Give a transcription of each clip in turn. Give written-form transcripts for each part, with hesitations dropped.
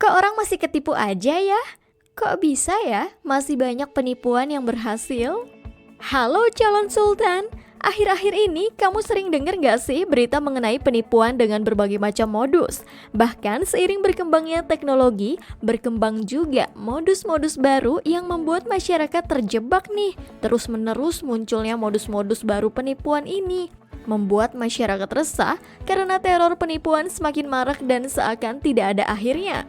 Kok orang masih ketipu aja ya? Kok bisa ya masih banyak penipuan yang berhasil? Halo calon sultan, akhir-akhir ini kamu sering dengar gak sih berita mengenai penipuan dengan berbagai macam modus? Bahkan seiring berkembangnya teknologi, berkembang juga modus-modus baru yang membuat masyarakat terjebak nih. Terus-menerus munculnya modus-modus baru penipuan ini membuat masyarakat resah karena teror penipuan semakin marak dan seakan tidak ada akhirnya.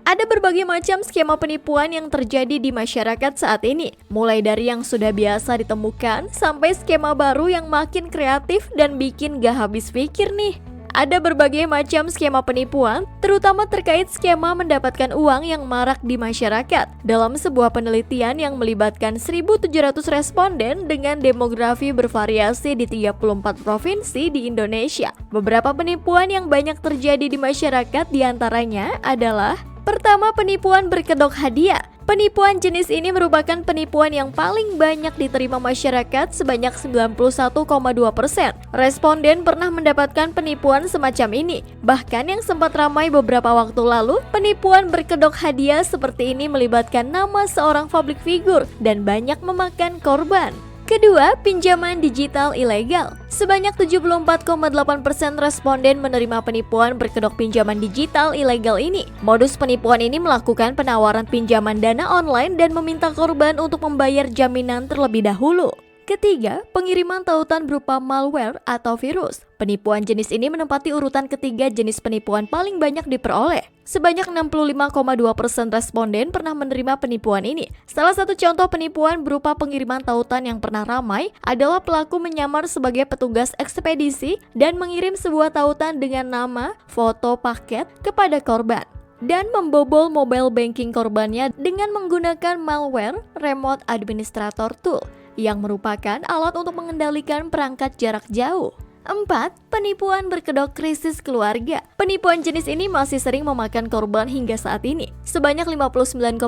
Ada berbagai macam skema penipuan yang terjadi di masyarakat saat ini, mulai dari yang sudah biasa ditemukan sampai skema baru yang makin kreatif dan bikin gak habis pikir nih. Ada berbagai macam skema penipuan, terutama terkait skema mendapatkan uang yang marak di masyarakat. Dalam sebuah penelitian yang melibatkan 1.700 responden dengan demografi bervariasi di 34 provinsi di Indonesia, beberapa penipuan yang banyak terjadi di masyarakat diantaranya adalah: pertama, penipuan berkedok hadiah. Penipuan jenis ini merupakan penipuan yang paling banyak diterima masyarakat sebanyak 91,2%. Responden pernah mendapatkan penipuan semacam ini. Bahkan yang sempat ramai beberapa waktu lalu, penipuan berkedok hadiah seperti ini melibatkan nama seorang public figure dan banyak memakan korban. Kedua, pinjaman digital ilegal. Sebanyak 74,8% responden menerima penipuan berkedok pinjaman digital ilegal ini. Modus penipuan ini melakukan penawaran pinjaman dana online dan meminta korban untuk membayar jaminan terlebih dahulu. Ketiga, pengiriman tautan berupa malware atau virus. Penipuan jenis ini menempati urutan ketiga jenis penipuan paling banyak diperoleh. Sebanyak 65,2% responden pernah menerima penipuan ini. Salah satu contoh penipuan berupa pengiriman tautan yang pernah ramai adalah pelaku menyamar sebagai petugas ekspedisi dan mengirim sebuah tautan dengan nama, foto paket kepada korban, dan membobol mobile banking korbannya dengan menggunakan malware remote administrator tool yang merupakan alat untuk mengendalikan perangkat jarak jauh. 4. Penipuan berkedok krisis keluarga. Penipuan jenis ini masih sering memakan korban hingga saat ini. Sebanyak 59,8%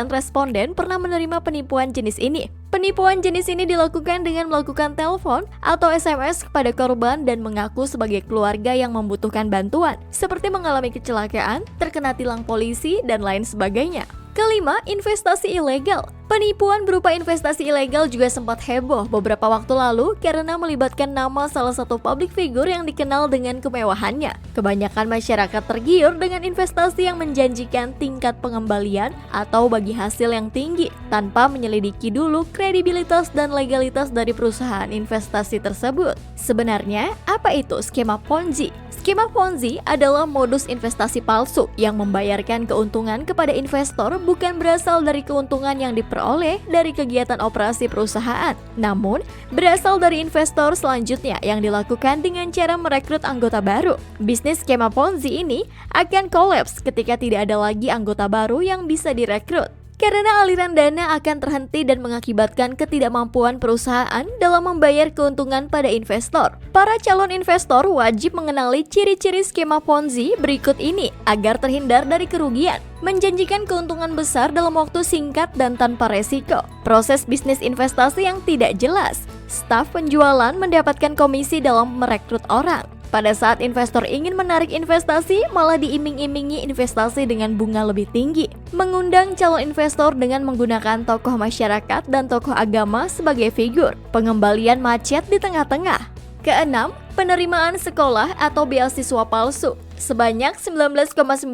responden pernah menerima penipuan jenis ini. Penipuan jenis ini dilakukan dengan melakukan telepon atau SMS kepada korban dan mengaku sebagai keluarga yang membutuhkan bantuan, seperti mengalami kecelakaan, terkena tilang polisi, dan lain sebagainya. Kelima, investasi ilegal. Penipuan berupa investasi ilegal juga sempat heboh beberapa waktu lalu karena melibatkan nama salah satu public figure yang dikenal dengan kemewahannya. Kebanyakan masyarakat tergiur dengan investasi yang menjanjikan tingkat pengembalian atau bagi hasil yang tinggi tanpa menyelidiki dulu kredibilitas dan legalitas dari perusahaan investasi tersebut. Sebenarnya, apa itu skema Ponzi? Skema Ponzi adalah modus investasi palsu yang membayarkan keuntungan kepada investor bukan berasal dari keuntungan yang diperoleh dari kegiatan operasi perusahaan, namun berasal dari investor selanjutnya yang dilakukan dengan cara merekrut anggota baru. Bisnis skema Ponzi ini akan kolaps ketika tidak ada lagi anggota baru yang bisa direkrut, karena aliran dana akan terhenti dan mengakibatkan ketidakmampuan perusahaan dalam membayar keuntungan pada investor. Para calon investor wajib mengenali ciri-ciri skema Ponzi berikut ini agar terhindar dari kerugian. Menjanjikan keuntungan besar dalam waktu singkat dan tanpa resiko. Proses bisnis investasi yang tidak jelas. Staf penjualan mendapatkan komisi dalam merekrut orang. Pada saat investor ingin menarik investasi, malah diiming-imingi investasi dengan bunga lebih tinggi. Mengundang calon investor dengan menggunakan tokoh masyarakat dan tokoh agama sebagai figur. Pengembalian macet di tengah-tengah. Keenam, penerimaan sekolah atau beasiswa palsu. Sebanyak 19,9%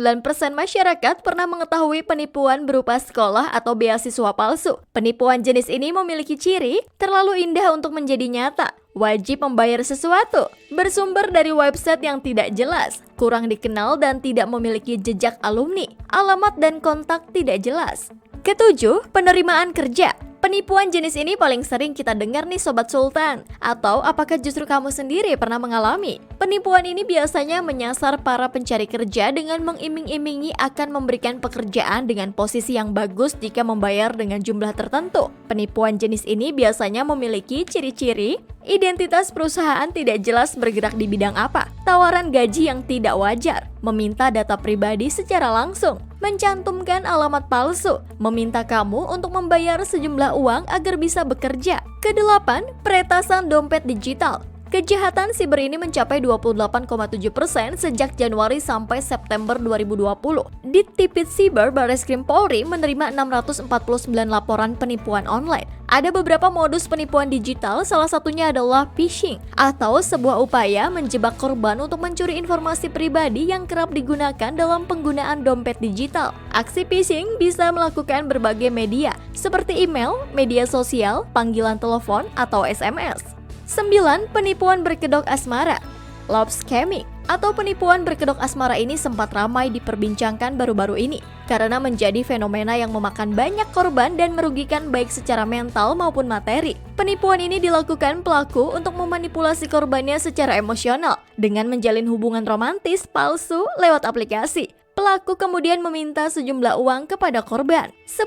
masyarakat pernah mengetahui penipuan berupa sekolah atau beasiswa palsu. Penipuan jenis ini memiliki ciri terlalu indah untuk menjadi nyata. Wajib membayar sesuatu, bersumber dari website yang tidak jelas, kurang dikenal dan tidak memiliki jejak alumni, alamat dan kontak tidak jelas. Ketujuh, penerimaan kerja. Penipuan jenis ini paling sering kita dengar nih Sobat Sultan. Atau apakah justru kamu sendiri pernah mengalami? Penipuan ini biasanya menyasar para pencari kerja dengan mengiming-imingi akan memberikan pekerjaan dengan posisi yang bagus jika membayar dengan jumlah tertentu. Penipuan jenis ini biasanya memiliki ciri-ciri: identitas perusahaan tidak jelas bergerak di bidang apa, tawaran gaji yang tidak wajar, meminta data pribadi secara langsung, mencantumkan alamat palsu, meminta kamu untuk membayar sejumlah uang agar bisa bekerja. Kedelapan, peretasan dompet digital. Kejahatan siber ini mencapai 28,7% sejak Januari sampai September 2020. Ditipit Siber Barreskrim Polri menerima 649 laporan penipuan online. Ada beberapa modus penipuan digital, salah satunya adalah phishing atau sebuah upaya menjebak korban untuk mencuri informasi pribadi yang kerap digunakan dalam penggunaan dompet digital. Aksi phishing bisa melakukan berbagai media seperti email, media sosial, panggilan telepon, atau SMS. 9. Penipuan berkedok asmara. Love scamming atau penipuan berkedok asmara ini sempat ramai diperbincangkan baru-baru ini karena menjadi fenomena yang memakan banyak korban dan merugikan baik secara mental maupun materi. Penipuan ini dilakukan pelaku untuk memanipulasi korbannya secara emosional dengan menjalin hubungan romantis palsu lewat aplikasi. Pelaku kemudian meminta sejumlah uang kepada korban. 10.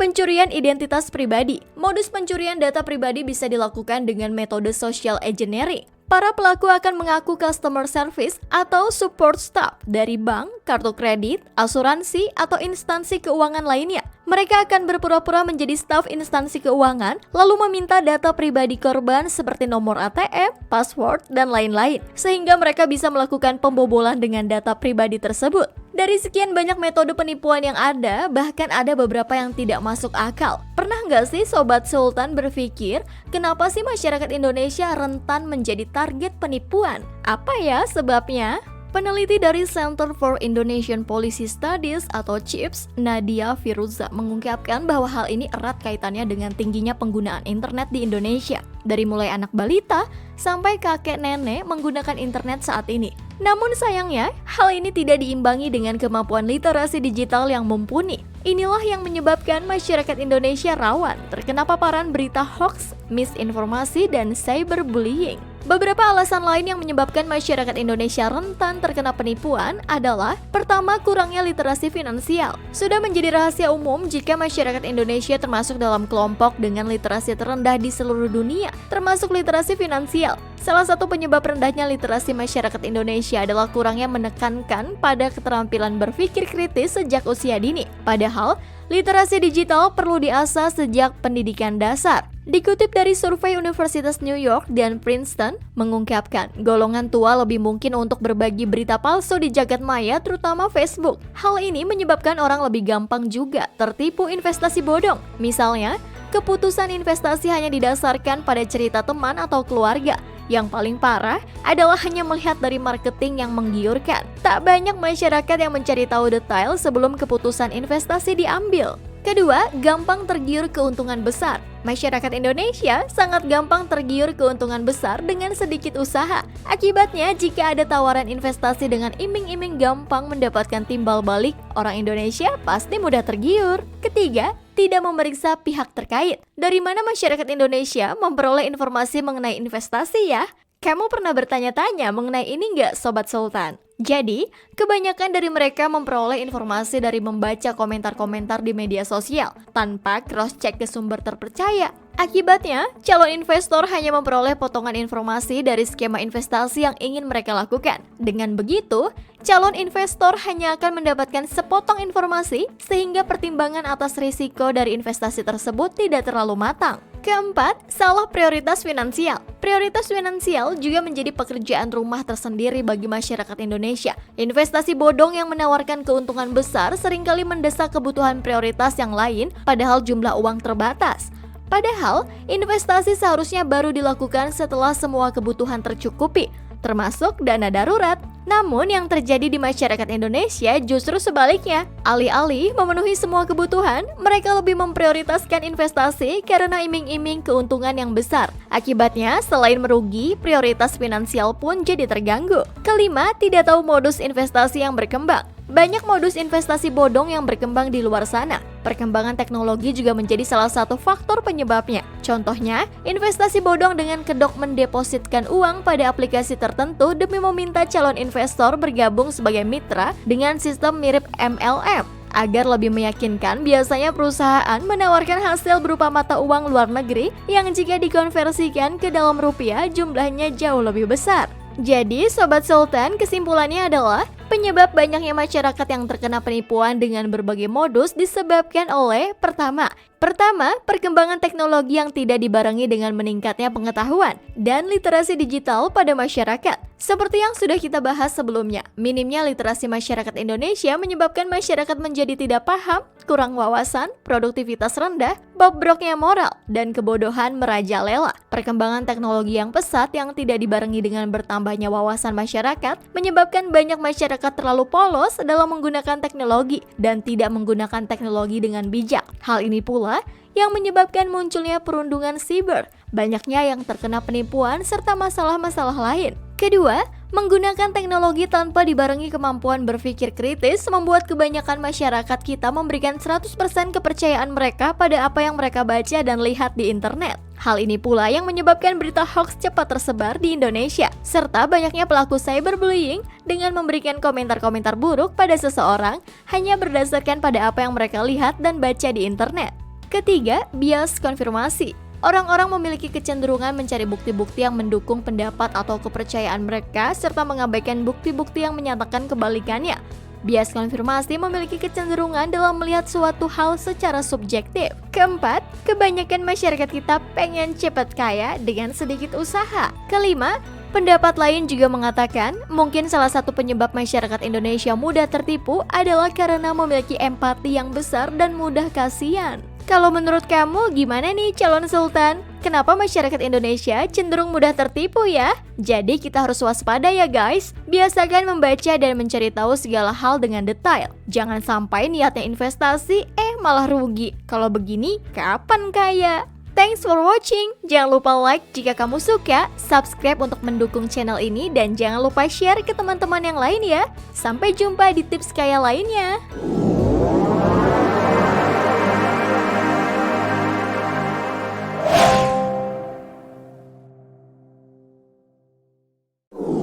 Pencurian identitas pribadi. Modus pencurian data pribadi bisa dilakukan dengan metode social engineering. Para pelaku akan mengaku customer service atau support staff dari bank, kartu kredit, asuransi, atau instansi keuangan lainnya. Mereka akan berpura-pura menjadi staf instansi keuangan, lalu meminta data pribadi korban seperti nomor ATM, password, dan lain-lain, sehingga mereka bisa melakukan pembobolan dengan data pribadi tersebut. Dari sekian banyak metode penipuan yang ada, bahkan ada beberapa yang tidak masuk akal. Pernah nggak sih Sobat Sultan berpikir, kenapa sih masyarakat Indonesia rentan menjadi target penipuan? Apa ya sebabnya? Peneliti dari Center for Indonesian Policy Studies atau CIPS, Nadia Firuza, mengungkapkan bahwa hal ini erat kaitannya dengan tingginya penggunaan internet di Indonesia. Dari mulai anak balita sampai kakek nenek menggunakan internet saat ini. Namun sayangnya, hal ini tidak diimbangi dengan kemampuan literasi digital yang mumpuni. Inilah yang menyebabkan masyarakat Indonesia rawan terkena paparan berita hoax, misinformasi, dan cyberbullying. Beberapa alasan lain yang menyebabkan masyarakat Indonesia rentan terkena penipuan adalah: pertama, kurangnya literasi finansial. Sudah menjadi rahasia umum jika masyarakat Indonesia termasuk dalam kelompok dengan literasi terendah di seluruh dunia, termasuk literasi finansial. Salah satu penyebab rendahnya literasi masyarakat Indonesia adalah kurangnya menekankan pada keterampilan berpikir kritis sejak usia dini. Padahal, literasi digital perlu diasah sejak pendidikan dasar. Dikutip dari survei Universitas New York dan Princeton, mengungkapkan golongan tua lebih mungkin untuk berbagi berita palsu di jagat maya, terutama Facebook. Hal ini menyebabkan orang lebih gampang juga tertipu investasi bodong. Misalnya, keputusan investasi hanya didasarkan pada cerita teman atau keluarga. Yang paling parah adalah hanya melihat dari marketing yang menggiurkan. Tak banyak masyarakat yang mencari tahu detail sebelum keputusan investasi diambil. Kedua, gampang tergiur keuntungan besar. Masyarakat Indonesia sangat gampang tergiur keuntungan besar dengan sedikit usaha. Akibatnya, jika ada tawaran investasi dengan iming-iming gampang mendapatkan timbal balik, orang Indonesia pasti mudah tergiur. Ketiga, tidak memeriksa pihak terkait. Dari mana masyarakat Indonesia memperoleh informasi mengenai investasi ya? Kamu pernah bertanya-tanya mengenai ini nggak, Sobat Sultan? Jadi, kebanyakan dari mereka memperoleh informasi dari membaca komentar-komentar di media sosial tanpa cross-check ke sumber terpercaya. Akibatnya, calon investor hanya memperoleh potongan informasi dari skema investasi yang ingin mereka lakukan. Dengan begitu, calon investor hanya akan mendapatkan sepotong informasi sehingga pertimbangan atas risiko dari investasi tersebut tidak terlalu matang. Keempat, salah prioritas finansial. Prioritas finansial juga menjadi pekerjaan rumah tersendiri bagi masyarakat Indonesia. Investasi bodong yang menawarkan keuntungan besar seringkali mendesak kebutuhan prioritas yang lain, padahal jumlah uang terbatas. Padahal, investasi seharusnya baru dilakukan setelah semua kebutuhan tercukupi, termasuk dana darurat. Namun yang terjadi di masyarakat Indonesia justru sebaliknya. Alih-alih memenuhi semua kebutuhan, mereka lebih memprioritaskan investasi karena iming-iming keuntungan yang besar. Akibatnya, selain merugi, prioritas finansial pun jadi terganggu. Kelima, tidak tahu modus investasi yang berkembang. Banyak modus investasi bodong yang berkembang di luar sana. Perkembangan teknologi juga menjadi salah satu faktor penyebabnya. Contohnya, investasi bodong dengan kedok mendepositkan uang pada aplikasi tertentu demi meminta calon investor bergabung sebagai mitra dengan sistem mirip MLM. Agar lebih meyakinkan, biasanya perusahaan menawarkan hasil berupa mata uang luar negeri yang jika dikonversikan ke dalam rupiah jumlahnya jauh lebih besar. Jadi, Sobat Sultan, kesimpulannya adalah penyebab banyaknya masyarakat yang terkena penipuan dengan berbagai modus disebabkan oleh: pertama, Pertama, perkembangan teknologi yang tidak dibarengi dengan meningkatnya pengetahuan dan literasi digital pada masyarakat. Seperti yang sudah kita bahas sebelumnya, minimnya literasi masyarakat Indonesia menyebabkan masyarakat menjadi tidak paham, kurang wawasan, produktivitas rendah, bobroknya moral, dan kebodohan merajalela. Perkembangan teknologi yang pesat yang tidak dibarengi dengan bertambahnya wawasan masyarakat menyebabkan banyak masyarakat terlalu polos dalam menggunakan teknologi dan tidak menggunakan teknologi dengan bijak. Hal ini pula yang menyebabkan munculnya perundungan siber, banyaknya yang terkena penipuan serta masalah-masalah lain. Kedua, menggunakan teknologi tanpa dibarengi kemampuan berpikir kritis membuat kebanyakan masyarakat kita memberikan 100% kepercayaan mereka pada apa yang mereka baca dan lihat di internet. Hal ini pula yang menyebabkan berita hoax cepat tersebar di Indonesia, serta banyaknya pelaku cyberbullying dengan memberikan komentar-komentar buruk pada seseorang hanya berdasarkan pada apa yang mereka lihat dan baca di internet. Ketiga, bias konfirmasi. Orang-orang memiliki kecenderungan mencari bukti-bukti yang mendukung pendapat atau kepercayaan mereka serta mengabaikan bukti-bukti yang menyatakan kebalikannya. Bias konfirmasi memiliki kecenderungan dalam melihat suatu hal secara subjektif. Keempat, kebanyakan masyarakat kita pengen cepat kaya dengan sedikit usaha. Kelima, pendapat lain juga mengatakan mungkin salah satu penyebab masyarakat Indonesia mudah tertipu adalah karena memiliki empati yang besar dan mudah kasihan. Kalau menurut kamu gimana nih calon sultan? Kenapa masyarakat Indonesia cenderung mudah tertipu ya? Jadi kita harus waspada ya guys. Biasakan membaca dan mencari tahu segala hal dengan detail. Jangan sampai niatnya investasi, malah rugi. Kalau begini, kapan kaya? Thanks for watching. Jangan lupa like jika kamu suka, subscribe untuk mendukung channel ini, dan jangan lupa share ke teman-teman yang lain ya. Sampai jumpa di tips kaya lainnya.